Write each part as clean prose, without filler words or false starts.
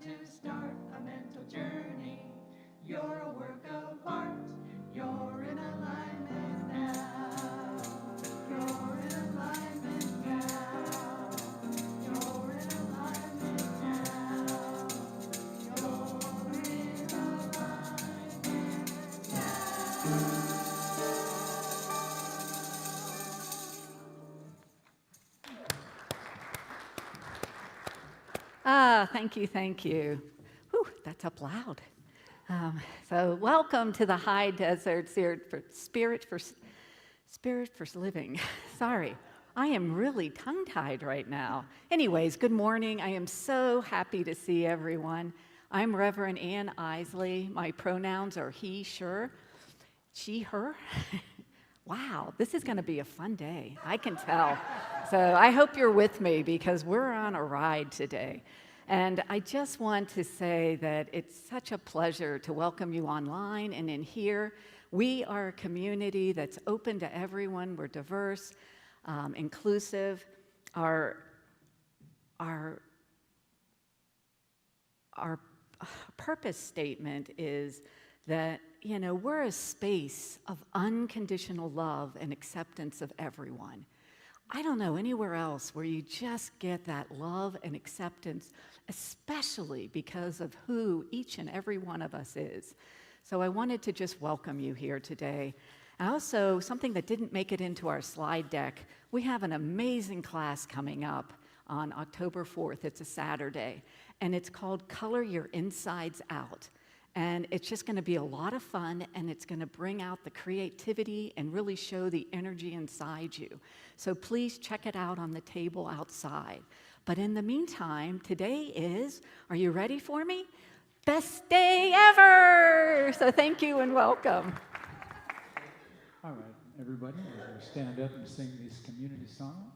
to start a mental journey. You're a work of art. You're in alignment now. You're in alignment now. You're in alignment now. You're in alignment now. Thank you, thank you. Whew, that's up loud. So welcome to the High Desert Spirit for Living. Sorry, I am really tongue-tied right now. Anyways, good morning. I am so happy to see everyone. I'm Reverend Ann Eisele. My pronouns are he, sure, she, her. Wow, this is going to be a fun day. I can tell. So I hope you're with me because we're on a ride today. And I just want to say that it's such a pleasure to welcome you online and in here. We are a community that's open to everyone. We're diverse, inclusive. Our purpose statement is that, you know, we're a space of unconditional love and acceptance of everyone. I don't know anywhere else where you just get that love and acceptance, especially because of who each and every one of us is. So I wanted to just welcome you here today. And also, something that didn't make it into our slide deck, we have an amazing class coming up on October 4th. It's a Saturday, and it's called Color Your Insides Out. And it's just going to be a lot of fun, and it's going to bring out the creativity and really show the energy inside you. So please check it out on the table outside. But in the meantime, today is, are you ready for me? Best day ever! So thank you and welcome. All right, everybody, we're going to stand up and sing this community song.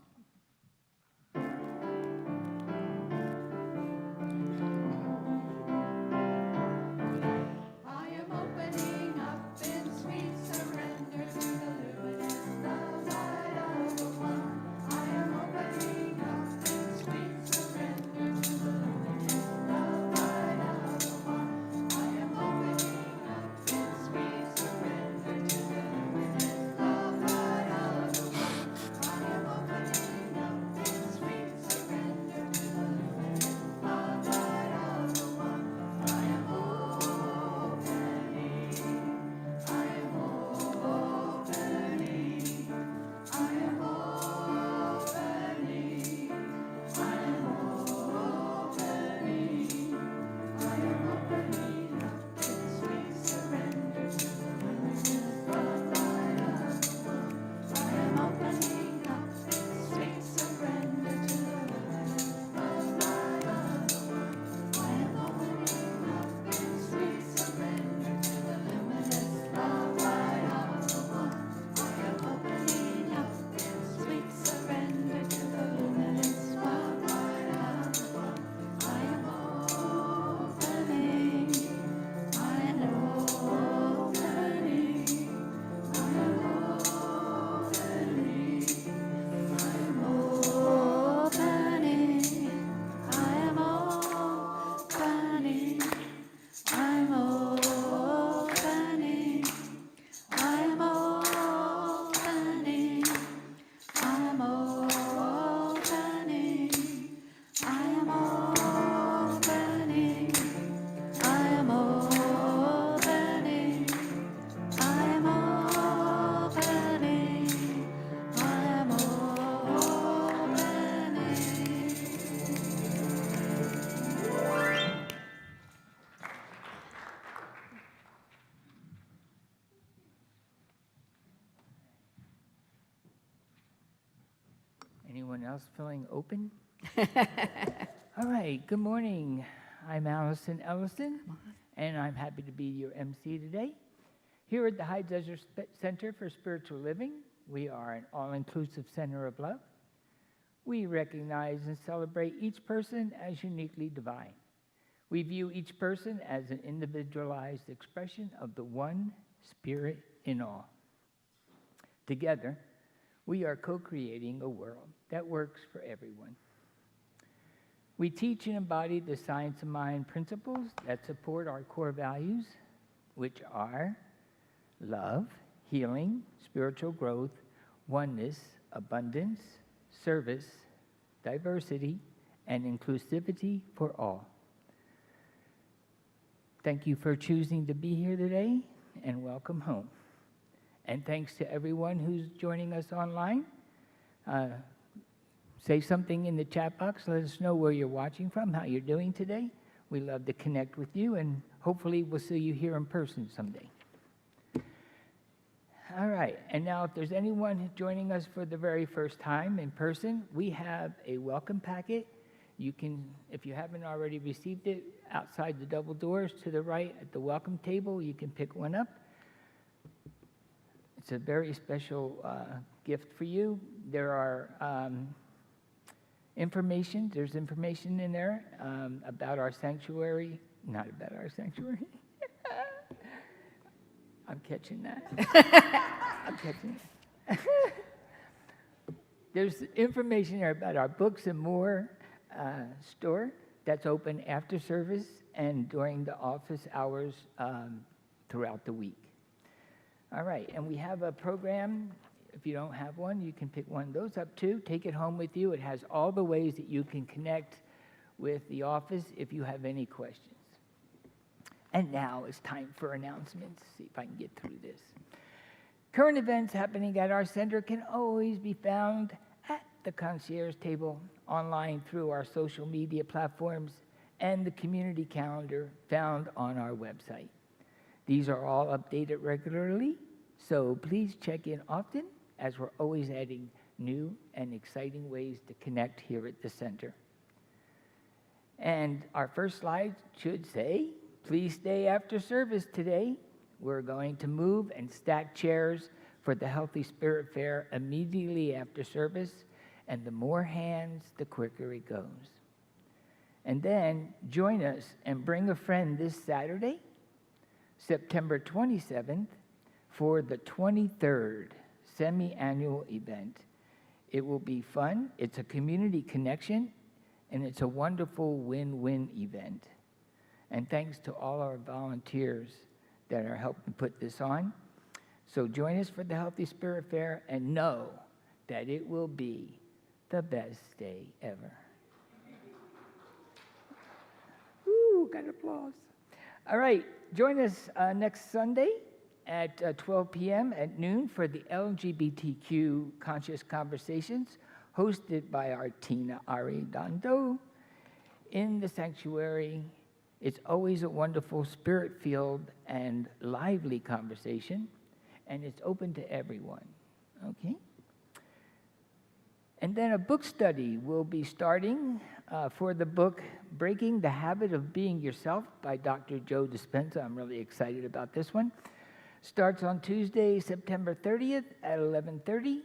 Anyone else feeling open? All right, good morning. I'm Allison Ellison, and I'm happy to be your MC today. Here at the High Desert Center for Spiritual Living, we are an all-inclusive center of love. We recognize and celebrate each person as uniquely divine. We view each person as an individualized expression of the one spirit in all. Together, we are co-creating a world that works for everyone. We teach and embody the science of mind principles that support our core values, which are love, healing, spiritual growth, oneness, abundance, service, diversity, and inclusivity for all. Thank you for choosing to be here today, and welcome home. And thanks to everyone who's joining us online. Say something in the chat box. Let us know where you're watching from, how you're doing today. We love to connect with you, and hopefully we'll see you here in person someday. All right, and now if there's anyone joining us for the very first time in person, we have a welcome packet. You can, if you haven't already received it, outside the double doors to the right at the welcome table, you can pick one up. It's a very special gift for you. There are there's information in there about our sanctuary, not about our sanctuary. I'm catching that. I'm catching it. There's information there about our Books and More store that's open after service and during the office hours throughout the week. All right, and we have a program. If you don't have one, you can pick one of those up too. Take it home with you. It has all the ways that you can connect with the office if you have any questions. And now it's time for announcements. See if I can get through this. Current events happening at our center can always be found at the concierge table, online through our social media platforms, and the community calendar found on our website. These are all updated regularly, so please check in often, as we're always adding new and exciting ways to connect here at the center. And our first slide should say, please stay after service today. We're going to move and stack chairs for the Healthy Spirit Fair immediately after service, and the more hands, the quicker it goes. And then join us and bring a friend this Saturday, September 27th, for the 23rd semi-annual event. It will be fun, it's a community connection, and it's a wonderful win-win event. And thanks to all our volunteers that are helping put this on. So join us for the Healthy Spirit Fair and know that it will be the best day ever. Ooh, got applause. All right, join us next Sunday at 12 p.m. at noon for the LGBTQ Conscious Conversations, hosted by our Tina Arredondo in the sanctuary. It's always a wonderful, spirit-filled, and lively conversation, and it's open to everyone, okay? And then a book study will be starting for the book Breaking the Habit of Being Yourself by Dr. Joe Dispenza. I'm really excited about this one. Starts on Tuesday, September 30th at 11:30.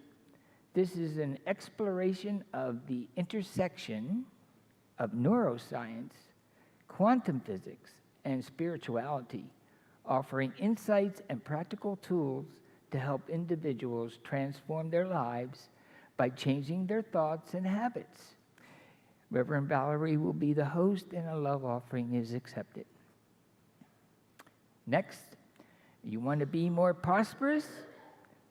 This is an exploration of the intersection of neuroscience, quantum physics, and spirituality, offering insights and practical tools to help individuals transform their lives by changing their thoughts and habits. Reverend Valerie will be the host, and a love offering is accepted. Next, you want to be more prosperous?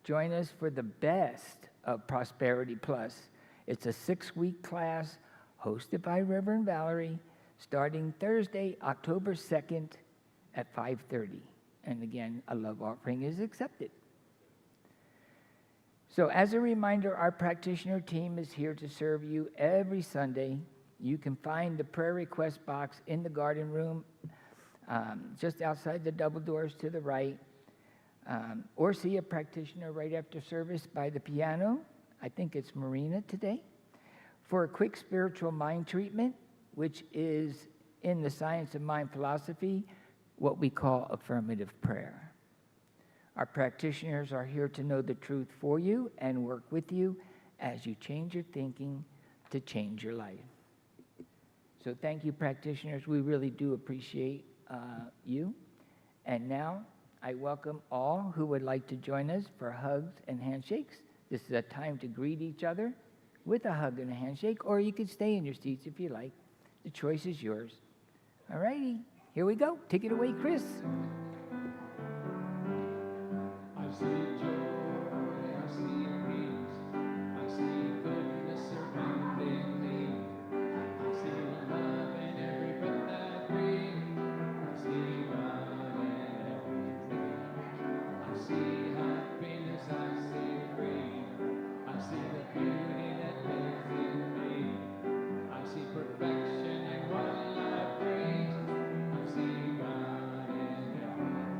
Join us for the best of Prosperity Plus. It's a 6-week class hosted by Reverend Valerie, starting Thursday, October 2nd at 5:30. And again, a love offering is accepted. So as a reminder, our practitioner team is here to serve you every Sunday. You can find the prayer request box in the garden room, just outside the double doors to the right, or see a practitioner right after service by the piano. I think it's Marina today, for a quick spiritual mind treatment, which is in the science of mind philosophy, what we call affirmative prayer. Our practitioners are here to know the truth for you and work with you as you change your thinking to change your life. So thank you, practitioners. We really do appreciate you. And now I welcome all who would like to join us for hugs and handshakes. This is a time to greet each other with a hug and a handshake, or you could stay in your seats if you like. The choice is yours. All righty, here we go. Take it away, Chris. I see joy, I see peace, I see goodness surrounding me. I see love in every breath I breathe. I see God in everything. I see happiness, I see freedom. I see the beauty that lives in me. I see perfection in what life brings. I see God in everything.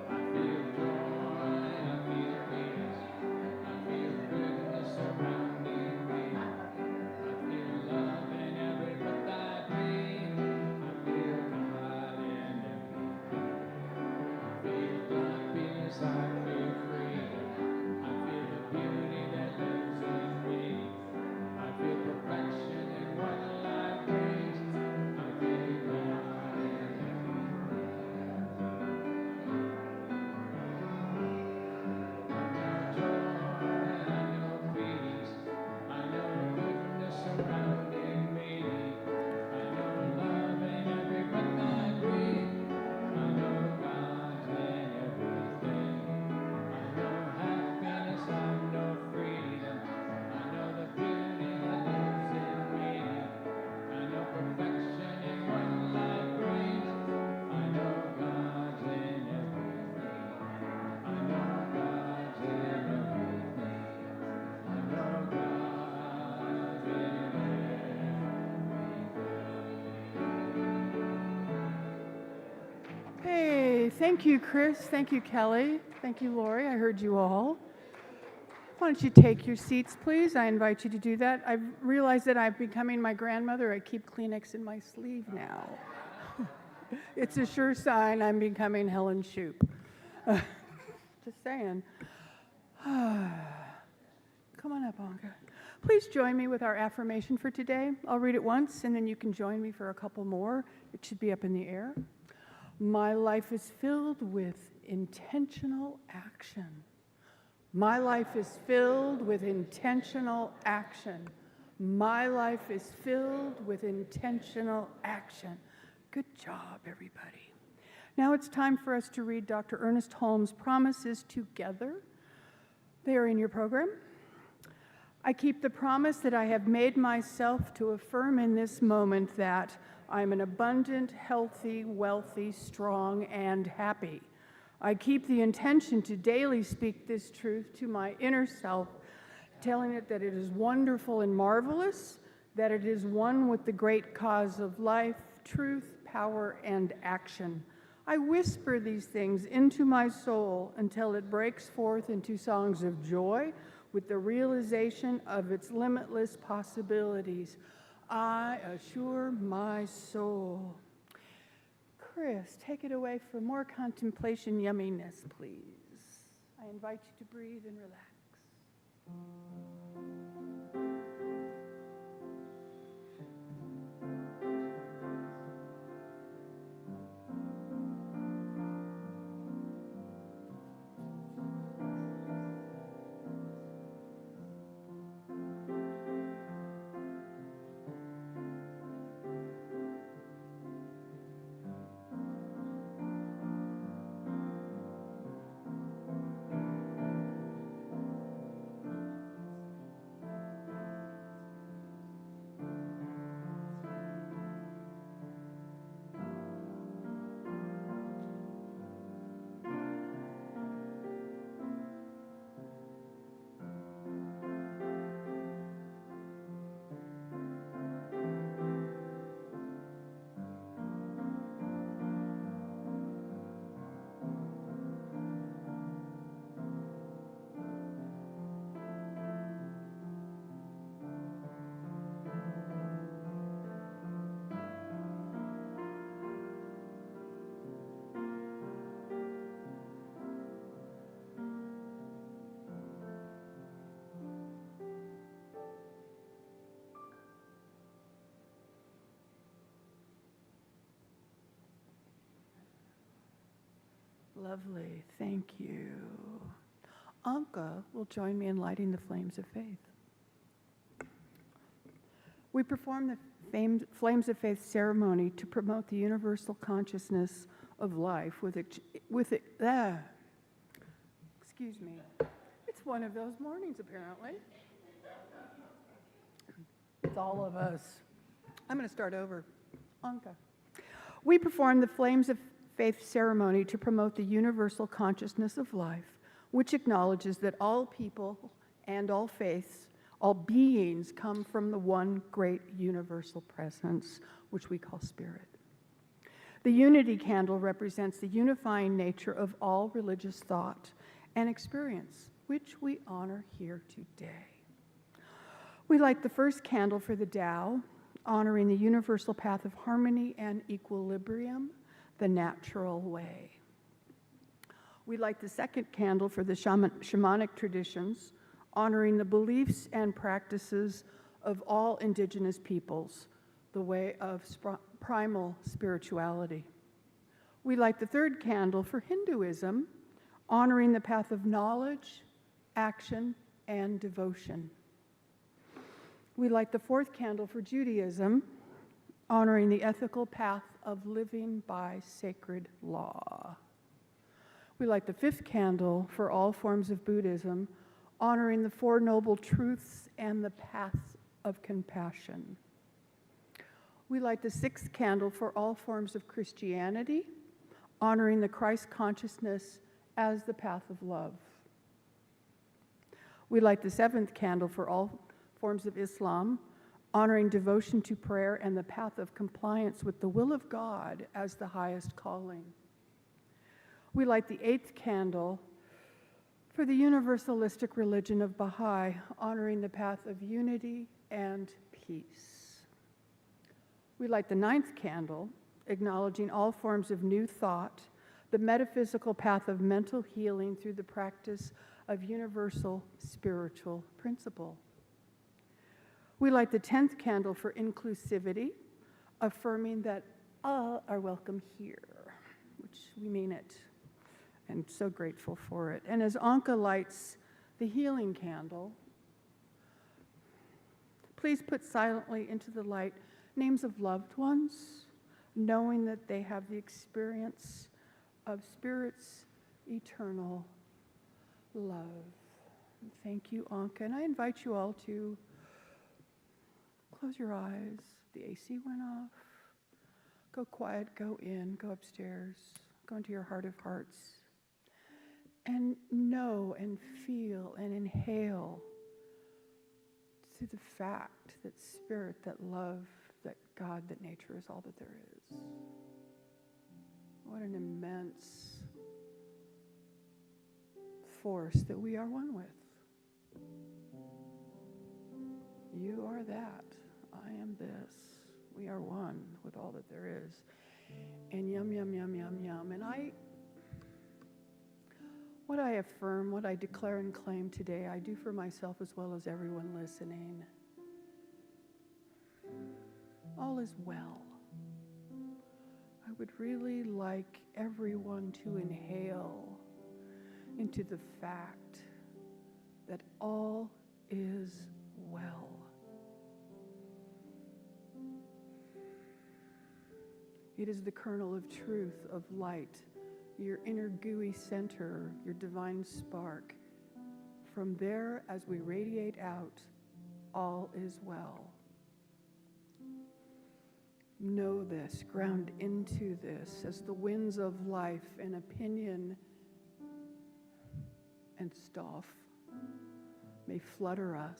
I feel joy, I feel peace, I feel goodness surrounding me. I feel love in every breath I breathe. I feel God in everything. I feel happiness, I feel freedom. I feel the beauty that lives in me. I feel perfection in what life brings. I feel God in everything. I know joy, I know peace, I know goodness surrounding me. I know love in every breath I breathe. I know God's in everything. I know happiness, I know freedom. I know the beauty that lives in me. I know perfection in what life brings. I know God's in everything. I know God's in everything. I know God's in everything. Hey, thank you, Chris. Thank you, Kelly. Thank you, Lori. I heard you all. Why don't you take your seats, please? I invite you to do that. I've realized that I'm becoming my grandmother. I keep Kleenex in my sleeve now. It's a sure sign I'm becoming Helen Shoup. Just saying. Come on up, Anka. Please join me with our affirmation for today. I'll read it once, and then you can join me for a couple more. It should be up in the air. My life is filled with intentional action. My life is filled with intentional action. My life is filled with intentional action. Good job, everybody. Now it's time for us to read Dr. Ernest Holmes' promises together. They are in your program. I keep the promise that I have made myself to affirm in this moment that I'm an abundant, healthy, wealthy, strong, and happy. I keep the intention to daily speak this truth to my inner self, telling it that it is wonderful and marvelous, that it is one with the great cause of life, truth, power, and action. I whisper these things into my soul until it breaks forth into songs of joy with the realization of its limitless possibilities. I assure my soul. Chris, take it away for more contemplation yumminess, please. I invite you to breathe and relax. Lovely, thank you. Anka will join me in lighting the flames of faith. We perform the Flames of Faith ceremony to promote the universal consciousness of life excuse me. It's one of those mornings, apparently. It's all of us. I'm going to start over. Anka. We perform the Flames of Faith ceremony to promote the universal consciousness of life, which acknowledges that all people and all faiths, all beings come from the one great universal presence, which we call spirit. The unity candle represents the unifying nature of all religious thought and experience, which we honor here today. We light the first candle for the Tao, honoring the universal path of harmony and equilibrium, the natural way. We light the second candle for the shamanic traditions, honoring the beliefs and practices of all indigenous peoples, the way of primal spirituality. We light the third candle for Hinduism, honoring the path of knowledge, action, and devotion. We light the fourth candle for Judaism, honoring the ethical path of living by sacred law. We light the fifth candle for all forms of Buddhism, honoring the Four Noble Truths and the paths of compassion. We light the sixth candle for all forms of Christianity, honoring the Christ consciousness as the path of love. We light the seventh candle for all forms of Islam, honoring devotion to prayer and the path of compliance with the will of God as the highest calling. We light the eighth candle for the universalistic religion of Baha'i, honoring the path of unity and peace. We light the ninth candle, acknowledging all forms of new thought, the metaphysical path of mental healing through the practice of universal spiritual principle. We light the 10th candle for inclusivity, affirming that all are welcome here, which we mean it, and so grateful for it. And as Anka lights the healing candle, please put silently into the light names of loved ones, knowing that they have the experience of Spirit's eternal love. Thank you, Anka. And I invite you all to close your eyes. The AC went off. Go quiet, go in, go upstairs, go into your heart of hearts. And know and feel and inhale to the fact that Spirit, that love, that God, that nature is all that there is. What an immense force that we are one with. You are that. I am this. We are one with all that there is. And yum, yum, yum, yum, yum. And what I affirm, what I declare and claim today, I do for myself as well as everyone listening. All is well. I would really like everyone to inhale into the fact that all is well. It is the kernel of truth, of light, your inner gooey center, your divine spark. From there, as we radiate out, all is well. Know this, ground into this, as the winds of life and opinion and stuff may flutter us.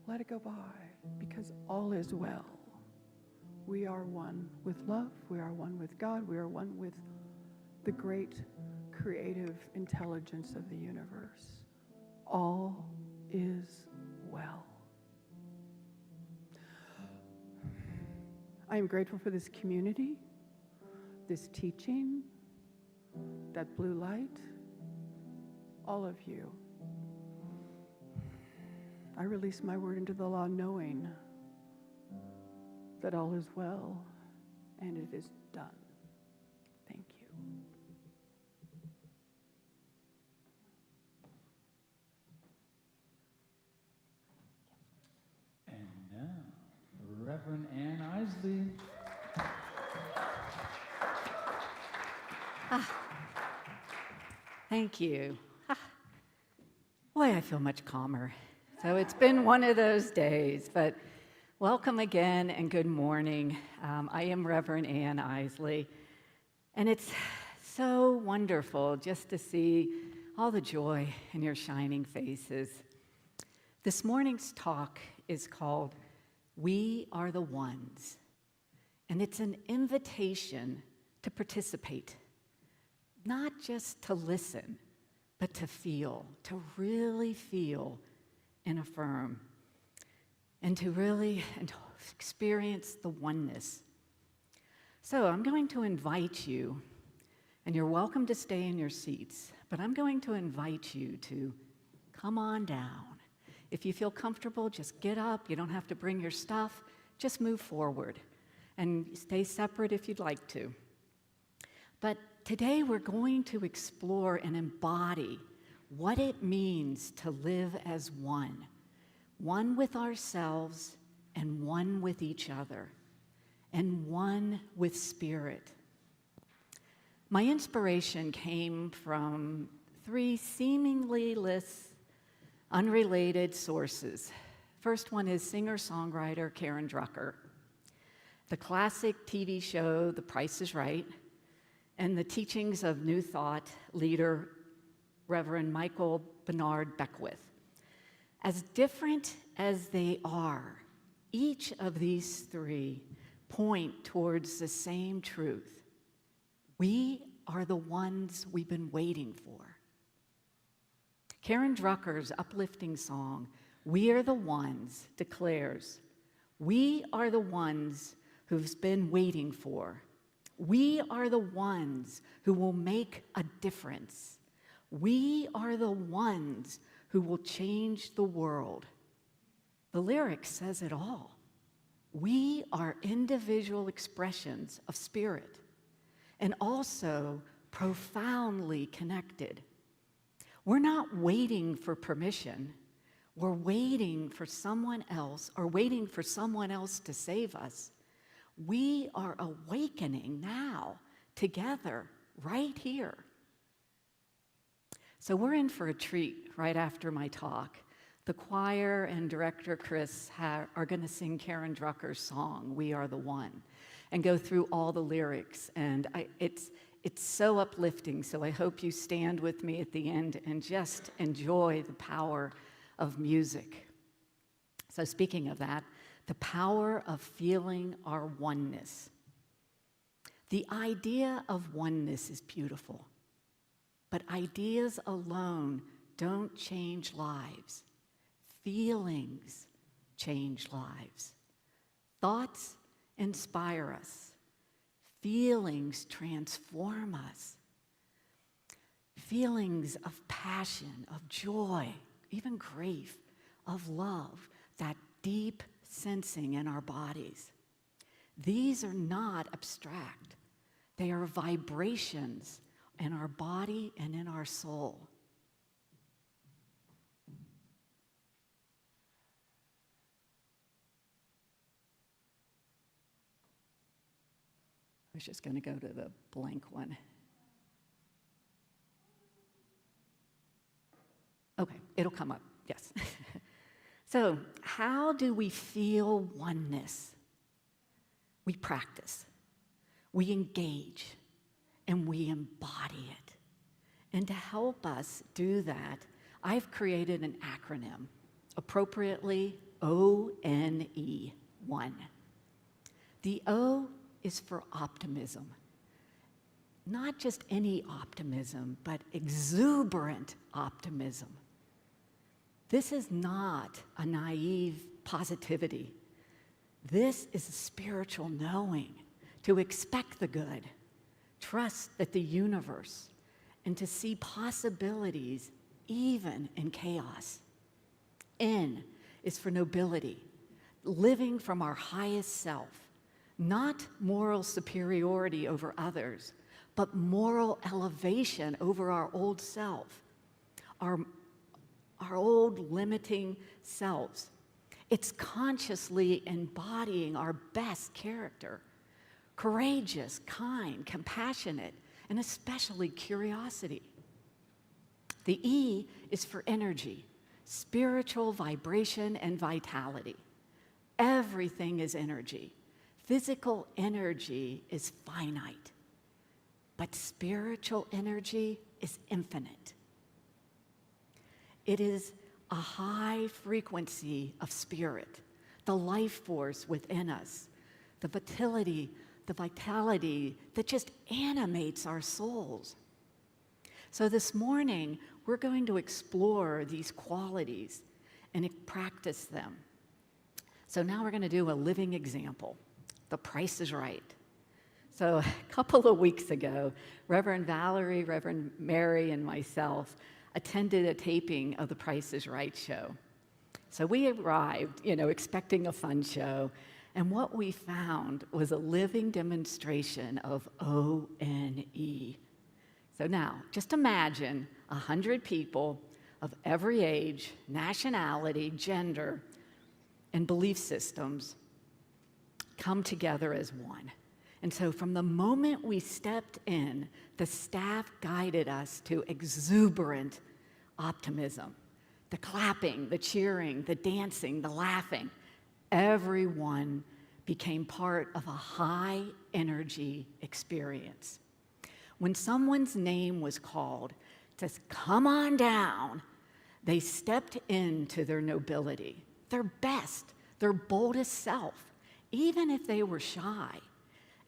Let it go by, because all is well. We are one with love, we are one with God, we are one with the great creative intelligence of the universe. All is well. I am grateful for this community, this teaching, that blue light, all of you. I release my word into the law knowing that all is well and it is done. Thank you. And Reverend Ann Eisele. Thank you. Boy, I feel much calmer. So it's been one of those days, but welcome again and good morning. I am Reverend Ann Eisele, and it's so wonderful just to see all the joy in your shining faces. This morning's talk is called We Are the Ones, and it's an invitation to participate, not just to listen, but to feel, to really feel and affirm, and to really experience the oneness. So I'm going to invite you, and you're welcome to stay in your seats, but I'm going to invite you to come on down. If you feel comfortable, just get up. You don't have to bring your stuff. Just move forward and stay separate if you'd like to. But today we're going to explore and embody what it means to live as one with ourselves and one with each other, and one with spirit. My inspiration came from three seemingly unrelated sources. First one is singer-songwriter Karen Drucker, the classic TV show The Price is Right, and the teachings of New Thought leader Reverend Michael Bernard Beckwith. As different as they are, each of these three point towards the same truth. We are the ones we've been waiting for. Karen Drucker's uplifting song, We Are the Ones, declares, we are the ones who've been waiting for. We are the ones who will make a difference. We are the ones who will change the world. The lyric says it all. We are individual expressions of spirit and also profoundly connected. We're not waiting for permission. We're waiting for someone else or waiting for someone else to save us. We are awakening now, together, right here. So we're in for a treat right after my talk. The choir and director Chris are going to sing Karen Drucker's song, We Are the One, and go through all the lyrics. And it's so uplifting, so I hope you stand with me at the end and just enjoy the power of music. So speaking of that, the power of feeling our oneness. The idea of oneness is beautiful, but ideas alone don't change lives. Feelings change lives. Thoughts inspire us. Feelings transform us. Feelings of passion, of joy, even grief, of love, that deep sensing in our bodies. These are not abstract. They are vibrations in our body and in our soul. I was just going to go to the blank one. Okay, it'll come up, yes. So, how do we feel oneness? We practice, we engage, and we embody it. And to help us do that, I've created an acronym, appropriately ONE, one. The O is for optimism. Not just any optimism, but exuberant optimism. This is not a naive positivity. This is a spiritual knowing, to expect the good, trust that the universe, and to see possibilities even in chaos. N is for nobility, living from our highest self, not moral superiority over others, but moral elevation over our old self, our old limiting selves. It's consciously embodying our best character: courageous, kind, compassionate, and especially curiosity. The E is for energy, spiritual vibration and vitality. Everything is energy. Physical energy is finite, but spiritual energy is infinite. It is a high frequency of spirit, the life force within us, the vitality that just animates our souls. So this morning, we're going to explore these qualities and practice them. So now we're going to do a living example. The Price is Right. So a couple of weeks ago, Reverend Valerie, Reverend Mary, and myself attended a taping of The Price is Right show. So we arrived, expecting a fun show, and what we found was a living demonstration of ONE. So now, just imagine 100 people of every age, nationality, gender, and belief systems come together as one. And so from the moment we stepped in, the staff guided us to exuberant optimism. The clapping, the cheering, the dancing, the laughing. Everyone became part of a high energy experience. When someone's name was called to come on down, they stepped into their nobility, their best, their boldest self, even if they were shy.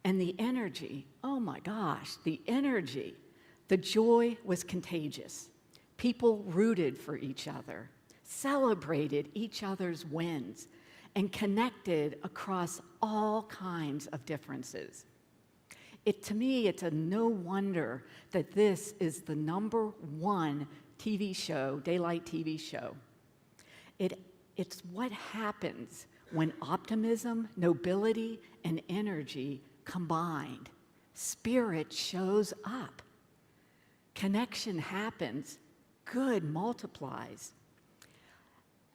And the energy, oh my gosh, the energy, the joy was contagious. People rooted for each other, celebrated each other's wins, and connected across all kinds of differences. To me, it's a no wonder that this is the #1 TV show, daylight TV show. It's what happens when optimism, nobility, and energy combined. Spirit shows up. Connection happens. Good multiplies.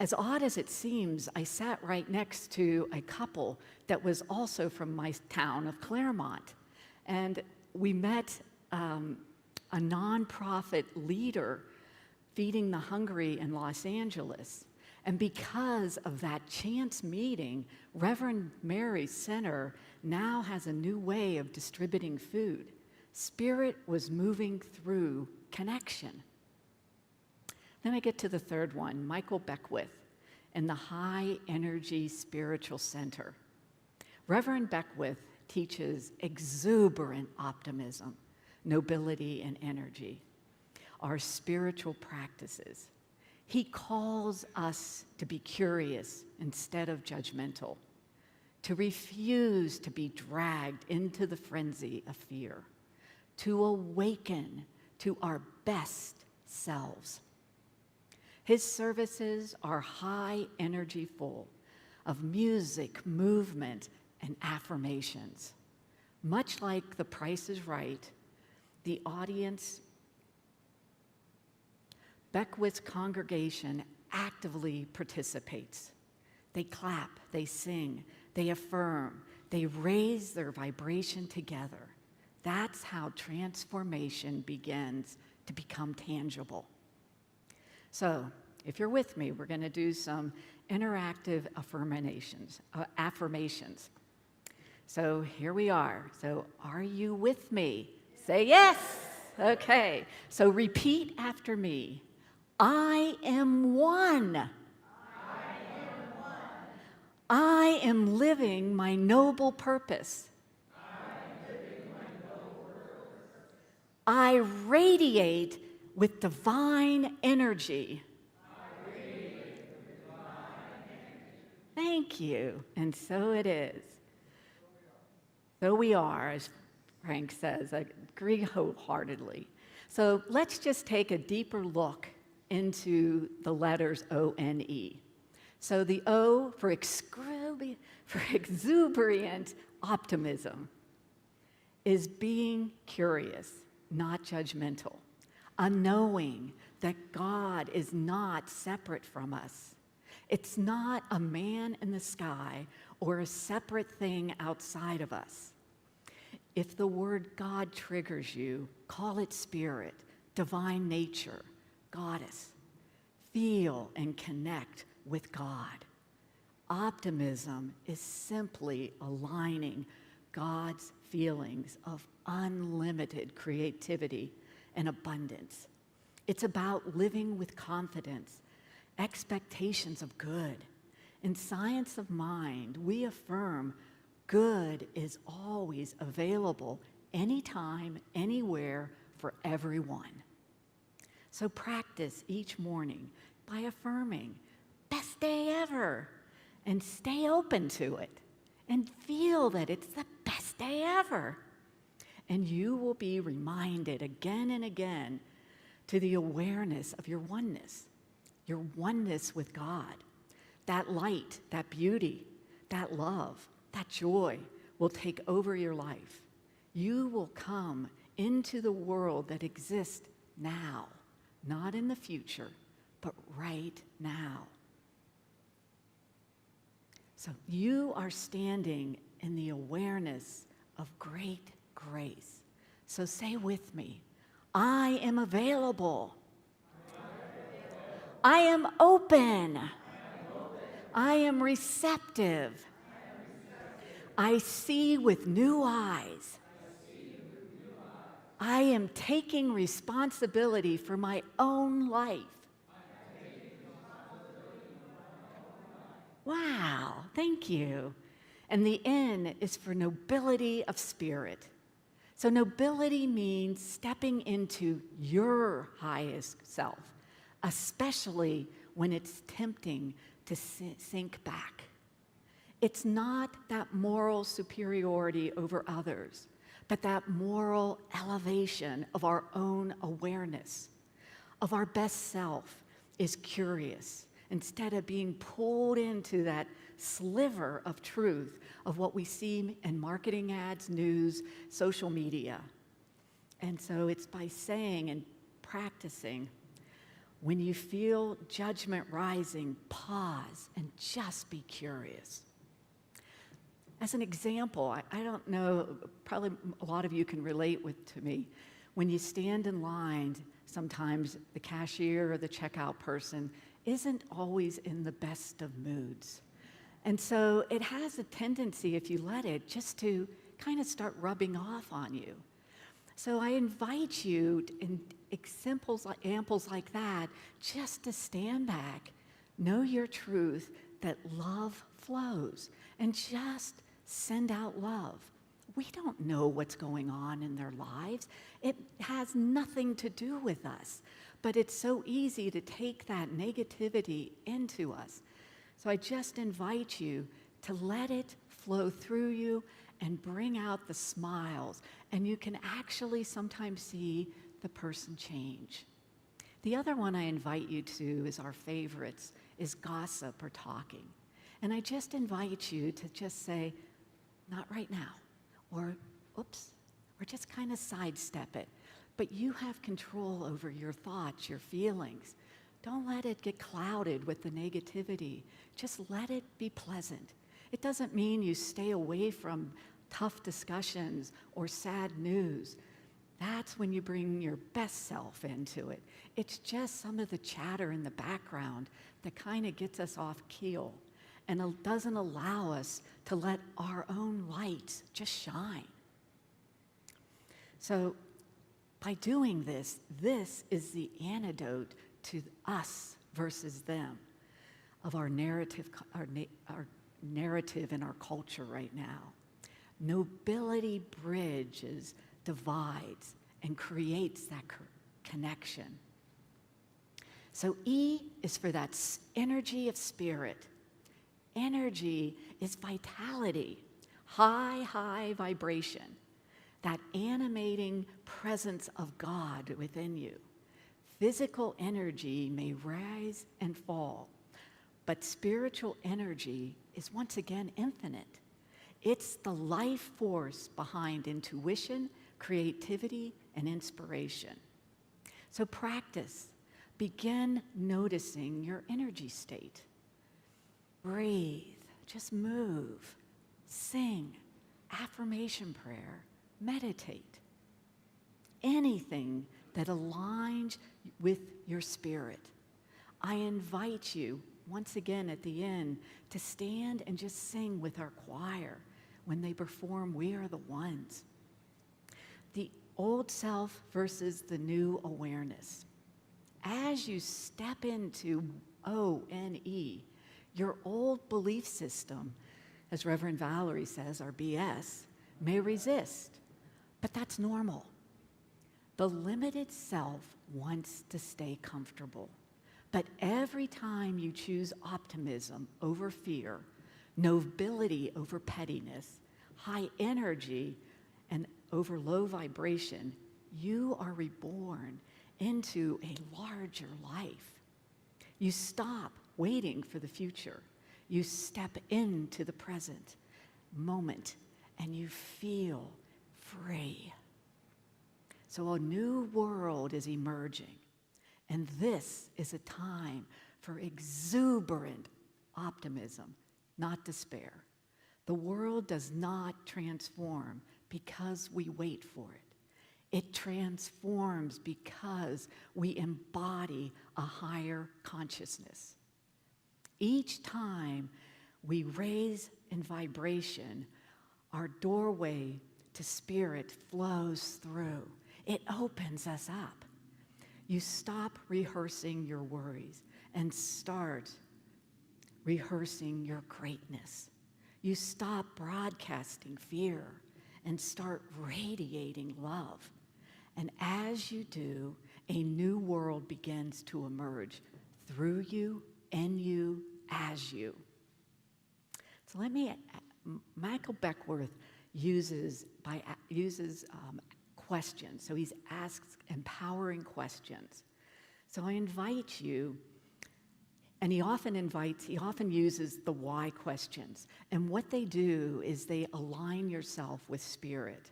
As odd as it seems, I sat right next to a couple that was also from my town of Claremont. And we met a nonprofit leader feeding the hungry in Los Angeles. And because of that chance meeting, Reverend Mary's Center now has a new way of distributing food. Spirit was moving through connection. Then I get to the third one, Michael Beckwith, in the High Energy Spiritual Center. Reverend Beckwith teaches exuberant optimism, nobility, and energy, our spiritual practices. He calls us to be curious instead of judgmental, to refuse to be dragged into the frenzy of fear, to awaken to our best selves. His services are high energy full of music, movement, and affirmations. Much like The Price is Right, the audience, Beckwith's congregation actively participates. They clap, they sing, they affirm, they raise their vibration together. That's how transformation begins to become tangible. So, if you're with me, we're going to do some interactive affirmations. So here we are. So are you with me? Say yes. Okay. So repeat after me. I am one. I am living my noble purpose. I radiate with divine energy. Thank you. And so it is. So we are, as Frank says. I agree wholeheartedly. So let's just take a deeper look into the letters O-N-E. So the O for exuberant optimism is being curious, not judgmental, a knowing that God is not separate from us, It's not a man in the sky or a separate thing outside of us. If the word God triggers you, call it spirit, divine nature, goddess. Feel and connect with God. Optimism is simply aligning God's feelings of unlimited creativity and abundance. It's about living with confidence, expectations of good. In Science of Mind, we affirm good is always available anytime, anywhere, for everyone. So practice each morning by affirming, best day ever, and stay open to it, and feel that it's the best day ever. And you will be reminded again and again to the awareness of your oneness with God. That light, that beauty, that love, that joy will take over your life. You will come into the world that exists now, not in the future, but right now. So you are standing in the awareness of great grace. So say with me, I am available. I am open. I am receptive. I see with new eyes. I am taking responsibility for my own life. Wow, thank you. And the N is for nobility of spirit. So nobility means stepping into your highest self, especially when it's tempting to sink back. It's not that moral superiority over others, but that moral elevation of our own awareness, of our best self, is curious, instead of being pulled into that sliver of truth of what we see in marketing ads, news, social media. And so it's by saying and practicing, when you feel judgment rising, pause and just be curious. As an example, I don't know, probably a lot of you can relate to me. When you stand in line, sometimes the cashier or the checkout person isn't always in the best of moods. And so it has a tendency, if you let it, just to kind of start rubbing off on you. So I invite you in examples like that, just to stand back, know your truth, that love flows, and just send out love. We don't know what's going on in their lives. It has nothing to do with us, but it's so easy to take that negativity into us. So I just invite you to let it flow through you and bring out the smiles, and you can actually sometimes see the person change. The other one I invite you to is our favorites, is gossip or talking. And I just invite you to just say, not right now, or oops, or just kind of sidestep it. But you have control over your thoughts, your feelings. Don't let it get clouded with the negativity. Just let it be pleasant. It doesn't mean you stay away from tough discussions or sad news. That's when you bring your best self into it. It's just some of the chatter in the background that kind of gets us off keel and doesn't allow us to let our own lights just shine. So by doing this, this is the antidote to us versus them of our narrative, our narrative in our culture right now. Nobility bridges, divides, and creates that connection. So E is for that energy of spirit. Energy is vitality, high vibration, that animating presence of God within you. Physical energy may rise and fall, but spiritual energy is once again infinite. It's the life force behind intuition, creativity, and inspiration. So practice. Begin noticing your energy state. breathe, just move, sing, affirmation prayer, meditate. Anything that aligns with your spirit. I invite you, once again at the end, to stand and just sing with our choir when they perform We Are the Ones. The old self versus the new awareness. As you step into O-N-E, your old belief system, as Reverend Valerie says, our BS, may resist, but that's normal. The limited self wants to stay comfortable, but every time you choose optimism over fear, nobility over pettiness, high energy and over low vibration, you are reborn into a larger life. You stop waiting for the future. You step into the present moment and you feel free. So a new world is emerging, and this is a time for exuberant optimism, not despair. The world does not transform because we wait for it. It transforms because we embody a higher consciousness. Each time we raise in vibration, our doorway to spirit flows through. It opens us up. You stop rehearsing your worries and start rehearsing your greatness. You stop broadcasting fear and start radiating love. And as you do, a new world begins to emerge through you, in you, as you. So Michael Beckworth uses questions. So he asks empowering questions. So I invite you, and he often uses the why questions. And what they do is they align yourself with spirit.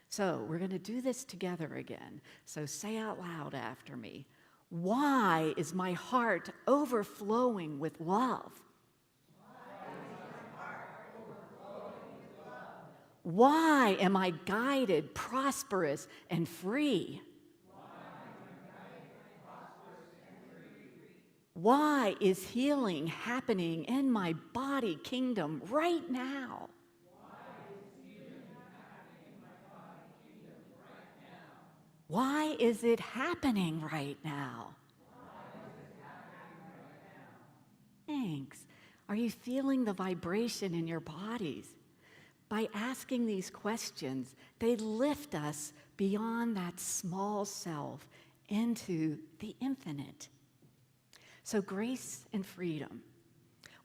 So we're going to do this together again. So say out loud after me. Why is my heart overflowing with love? Why am I guided, prosperous, and free? Why is healing happening in my body kingdom right now? Why is it happening right now? Thanks. Are you feeling the vibration in your bodies? By asking these questions, they lift us beyond that small self into the infinite. So grace and freedom.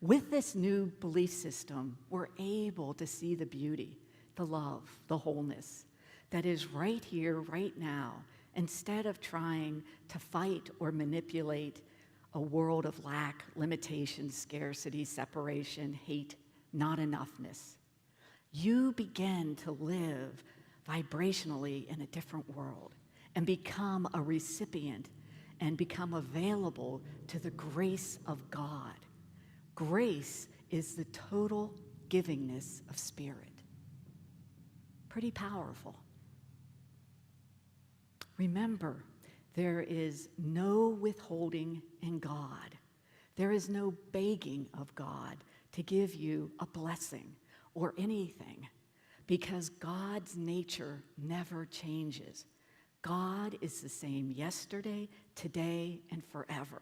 With this new belief system, we're able to see the beauty, the love, the wholeness that is right here, right now, instead of trying to fight or manipulate a world of lack, limitation, scarcity, separation, hate, not enoughness. You begin to live vibrationally in a different world and become a recipient and become available to the grace of God. Grace is the total givingness of spirit. Pretty powerful. Remember, there is no withholding in God. There is no begging of God to give you a blessing or anything, because God's nature never changes. God is the same yesterday, today, and forever.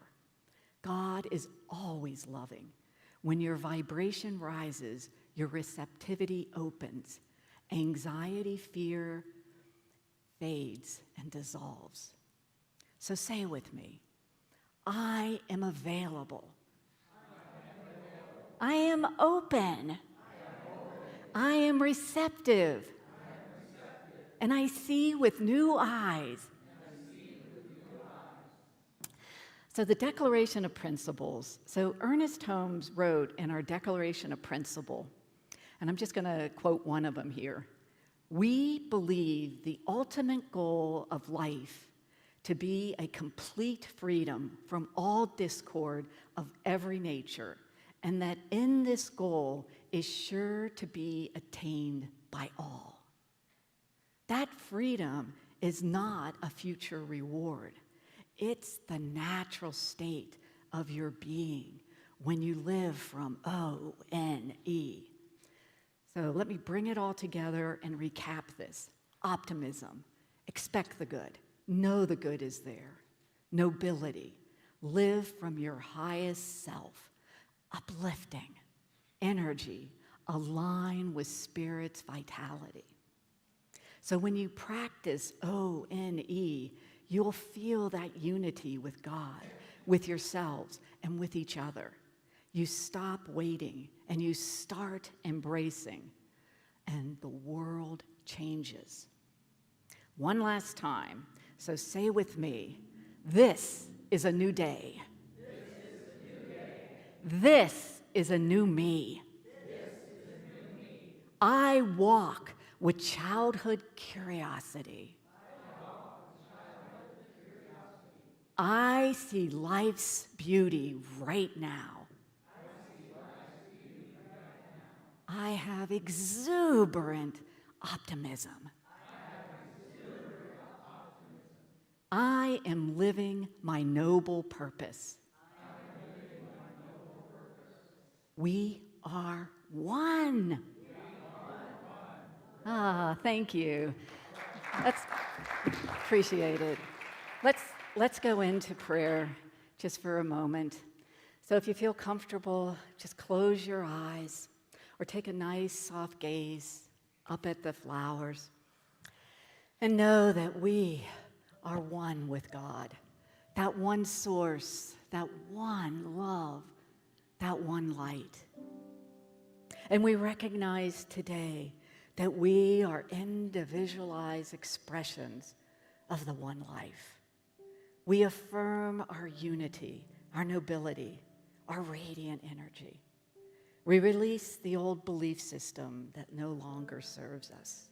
God is always loving. When your vibration rises, your receptivity opens. Anxiety, fear fades and dissolves. So say with me, I am available. I am open. I am receptive. And I see with new eyes. So the Declaration of Principles. So Ernest Holmes wrote in our Declaration of Principle, and I'm just going to quote one of them here. We believe the ultimate goal of life to be a complete freedom from all discord of every nature and that in this goal is sure to be attained by all. That freedom is not a future reward. It's the natural state of your being when you live from O-N-E. So let me bring it all together and recap this. Optimism, expect the good, know the good is there. Nobility, live from your highest self. Uplifting, energy, align with spirit's vitality. So when you practice O-N-E, you'll feel that unity with God, with yourselves, and with each other. You stop waiting and you start embracing, and the world changes. One last time, so say with me, this is a new day. This is a new me. I walk with childhood curiosity. I see life's beauty right now. I have exuberant optimism. I am living my noble purpose. We are one. Ah, thank you. Appreciate it. Let's go into prayer just for a moment. So if you feel comfortable, just close your eyes or take a nice soft gaze up at the flowers and know that we are one with God, that one source, that one love, that one light. And we recognize today that we are individualized expressions of the one life. We affirm our unity, our nobility, our radiant energy. We release the old belief system that no longer serves us.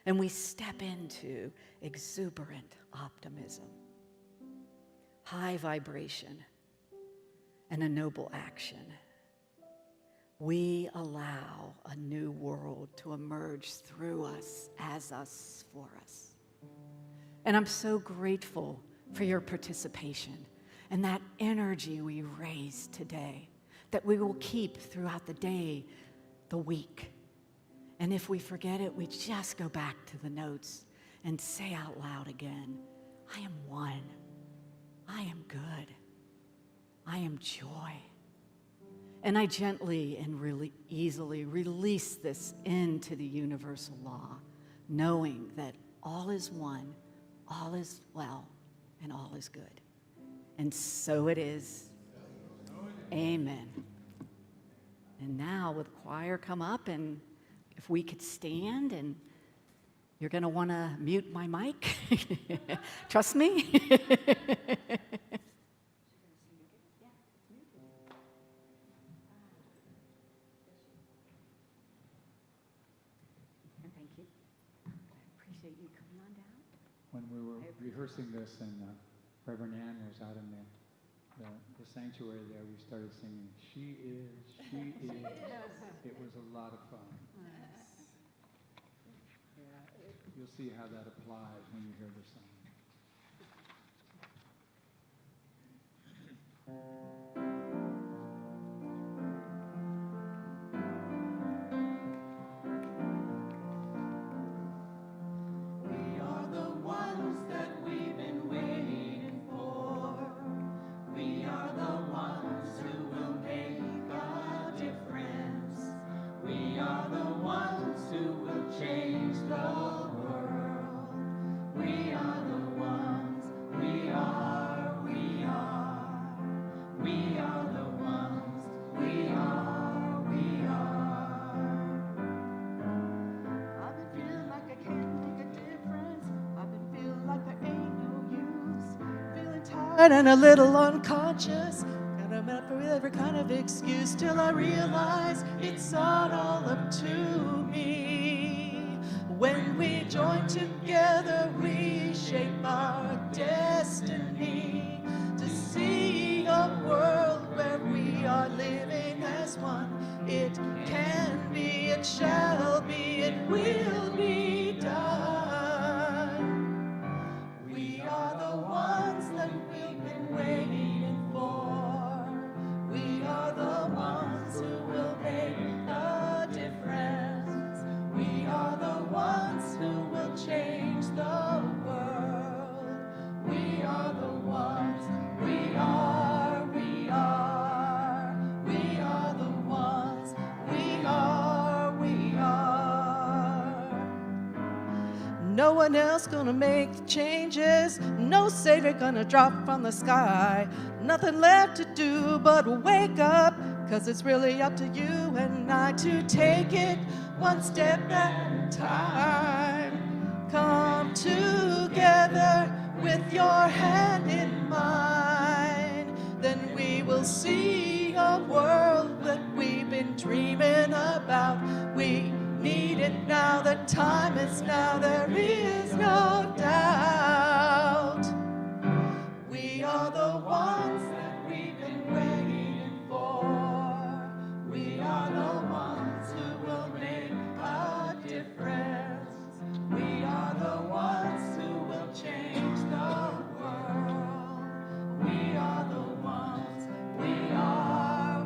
And we step into exuberant optimism, high vibration, and a noble action. We allow a new world to emerge through us, as us, for us. And I'm so grateful for your participation and that energy we raise today, that we will keep throughout the day, the week. And if we forget it, we just go back to the notes and say out loud again, I am one. I am good. I am joy. And I gently and really easily release this into the universal law, knowing that all is one, all is well, and all is good. And so it is. Amen. And now will the choir come up, and if we could stand, and you're going to want to mute my mic. Trust me. When we were rehearsing this, and Reverend Ann was out in the sanctuary there, we started singing, She is, she is. It was a lot of fun. You'll see how that applies when you hear the song. And a little unconscious, and I'm up for every kind of excuse till I realize it's not all up to me. When we join together, we shape our destiny to see a world where we are living It can be, it shall be, it will be done. We are the ones that we've been waiting for. We are the ones who will make a difference. We are the ones who will change the world. We are the ones. We are the ones. We are. No one else gonna make the changes. No savior gonna drop from the sky. Nothing left to do but wake up, 'cause it's really up to you and I to take it one step at a time. Come together with your hand in mine. Then we will see a world that we've been dreaming about. We need it now, the time is now, there is no doubt. We are the ones that we've been waiting for. We are the ones who will make a difference. We are the ones who will change the world. We are the ones. We are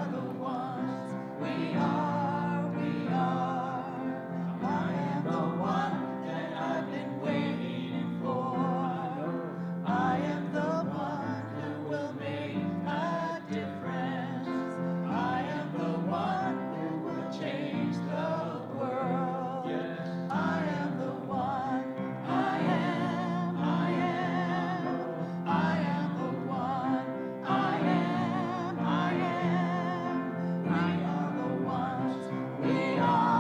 the ones. We are. I am the one that I've been waiting for. I am the one who will make a difference. I am the one who will change the world. I am the one. I am the one. We are the ones. We are.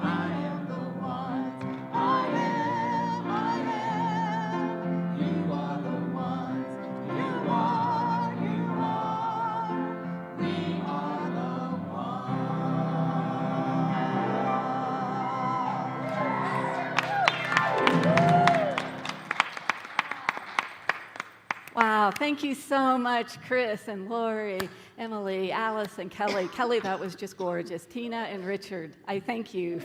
I am the ones. I am. You are the ones. You are. We are the Wow, thank you so much, Chris and Lori, Emily, Alice, and Kelly. Kelly, that was just gorgeous. Tina and Richard, I thank you.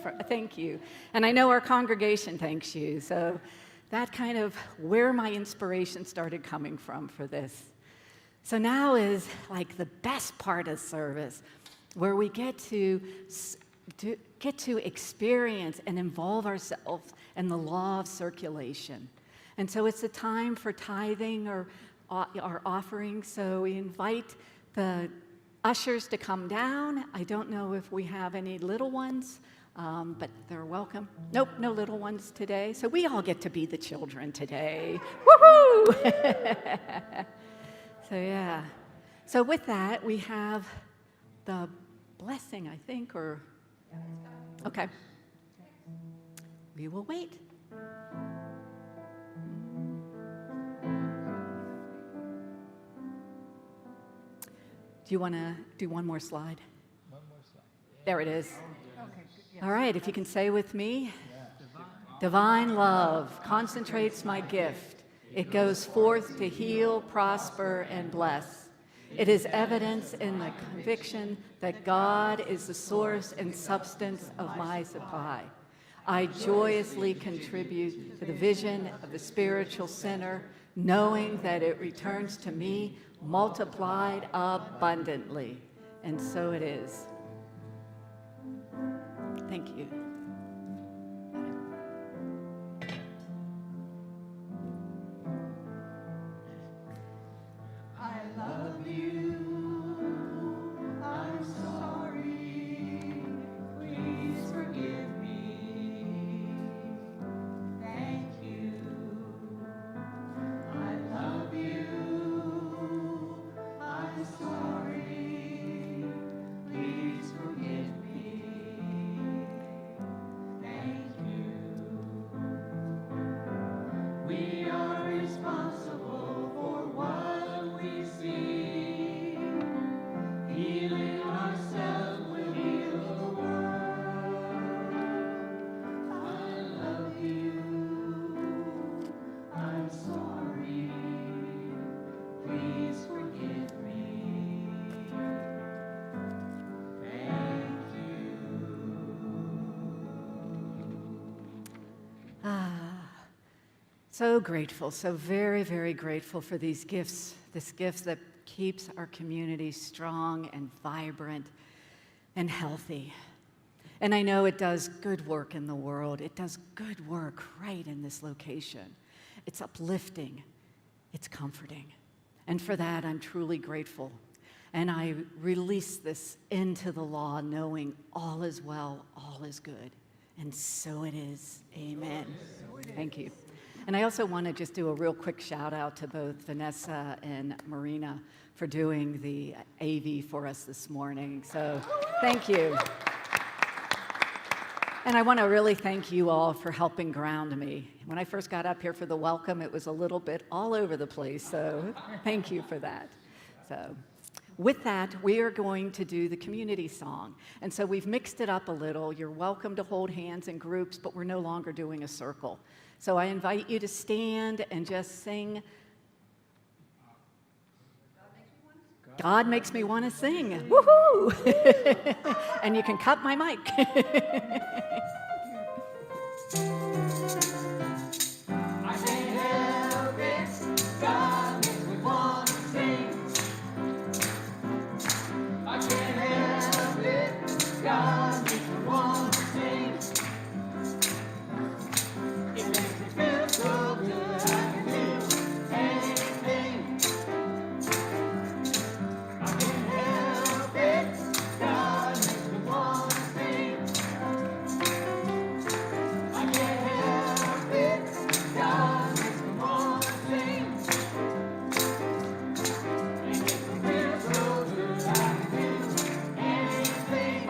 And I know our congregation thanks you. So that kind of where my inspiration started coming from for this. So now is like the best part of service, where we get to experience and involve ourselves in the law of circulation. And so it's a time for tithing or our offering. So we invite the ushers to come down. I don't know if we have any little ones, but they're welcome. Nope, no little ones today. So we all get to be the children today. Woohoo! So yeah. So with that, we have the blessing, I think, or okay. We will wait. Do you want to do one more slide? One more slide. There it is. All right, if you can say with me, divine love concentrates my gift. It goes forth to heal, prosper, and bless. It is evidence in the conviction that God is the source and substance of my supply. I joyously contribute to the vision of the spiritual center, knowing that it returns to me multiplied abundantly. And so it is. Thank you. I love you. I'm sorry. Please forgive me. Thank you. I love you. I'm sorry. Please forgive me. So grateful, so very, very grateful for these gifts, this gift that keeps our community strong and vibrant and healthy. And I know it does good work in the world. It does good work right in this location. It's uplifting. It's comforting. And for that, I'm truly grateful. And I release this into the law, knowing all is well, all is good. And so it is. Amen. Thank you. And I also want to just do a real quick shout out to both Vanessa and Marina for doing the AV for us this morning. So thank you. And I want to really thank you all for helping ground me. When I first got up here for the welcome, it was a little bit all over the place, so thank you for that. So with that, we are going to do the community song. And so we've mixed it up a little. You're welcome to hold hands in groups, but we're no longer doing a circle. So I invite you to stand and just sing, God makes me want to sing. Woohoo! And you can cut my mic. I can't help it, God makes me want to sing. I can't help it, God makes me want to sing. It makes me feel so good, I can do anything. I can't help it, God makes me want to sing. I can't help it, God makes me want to sing. It makes me feel so good, I can do anything.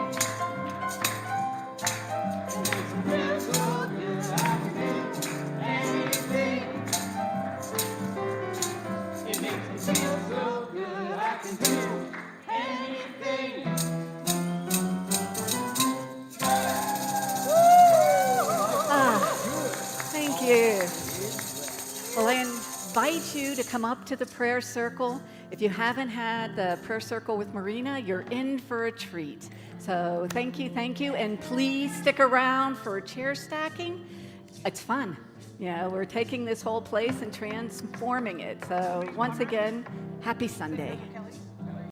It makes me feel so good, I can do anything. It makes me feel so good, I can do anything. Thank you. Well, I invite you to come up to the prayer circle. If you haven't had the prayer circle with Marina, you're in for a treat. So thank you, and please stick around for chair stacking. It's fun. We're taking this whole place and transforming it. So once again, happy Sunday. Kelly.